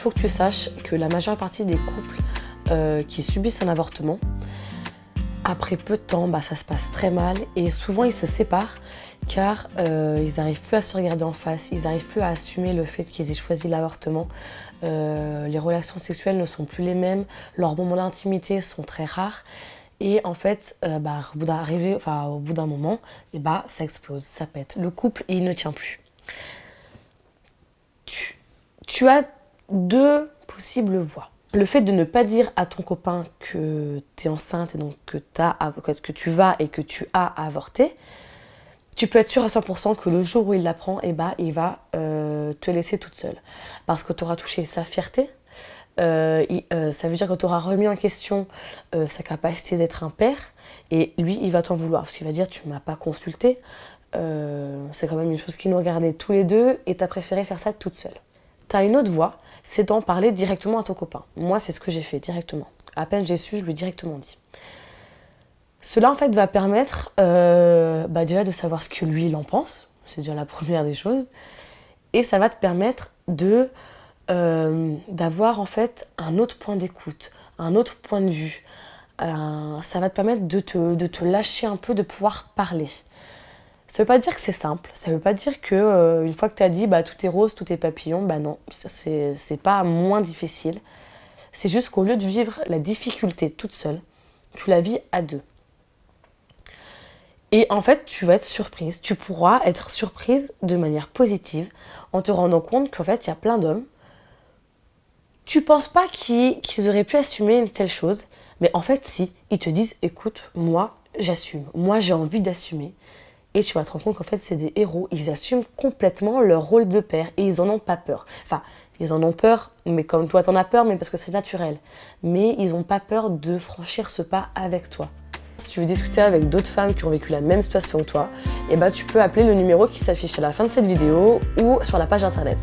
faut que tu saches que la majeure partie des couples qui subissent un avortement, après peu de temps, ça se passe très mal et souvent ils se séparent car ils n'arrivent plus à se regarder en face, ils n'arrivent plus à assumer le fait qu'ils aient choisi l'avortement. Les relations sexuelles ne sont plus les mêmes, leurs moments d'intimité sont très rares et en fait, au bout d'un moment, ça explose, ça pète. Le couple, il ne tient plus. Tu as deux possibles voies. Le fait de ne pas dire à ton copain que tu es enceinte et donc que tu vas et que tu as avorté, tu peux être sûr à 100% que le jour où il l'apprend, il va te laisser toute seule. Parce que tu auras touché sa fierté, ça veut dire que tu auras remis en question sa capacité d'être un père, et lui, il va t'en vouloir. Parce qu'il va dire, tu ne m'as pas consulté, c'est quand même une chose qui nous regardait tous les deux, et tu as préféré faire ça toute seule. Tu as une autre voie, c'est d'en parler directement à ton copain. Moi, c'est ce que j'ai fait directement. À peine j'ai su, je lui ai directement dit. Cela, en fait, va permettre déjà de savoir ce que lui, il en pense. C'est déjà la première des choses. Et ça va te permettre d'avoir, en fait, un autre point d'écoute, un autre point de vue. Ça va te permettre de te lâcher un peu, de pouvoir parler. Ça veut pas dire que c'est simple, ça veut pas dire que une fois que tu as dit tout est rose, tout est papillon, non, c'est pas moins difficile. C'est juste qu'au lieu de vivre la difficulté toute seule, tu la vis à deux. Et en fait, tu vas être surprise, tu pourras être surprise de manière positive en te rendant compte qu'en fait, il y a plein d'hommes, tu penses pas qu'ils auraient pu assumer une telle chose, mais en fait si, ils te disent écoute, moi j'assume, moi j'ai envie d'assumer. Et tu vas te rendre compte qu'en fait, c'est des héros. Ils assument complètement leur rôle de père et ils en ont pas peur. Enfin, ils en ont peur, mais comme toi, t'en as peur, mais parce que c'est naturel. Mais ils n'ont pas peur de franchir ce pas avec toi. Si tu veux discuter avec d'autres femmes qui ont vécu la même situation que toi, tu peux appeler le numéro qui s'affiche à la fin de cette vidéo ou sur la page internet.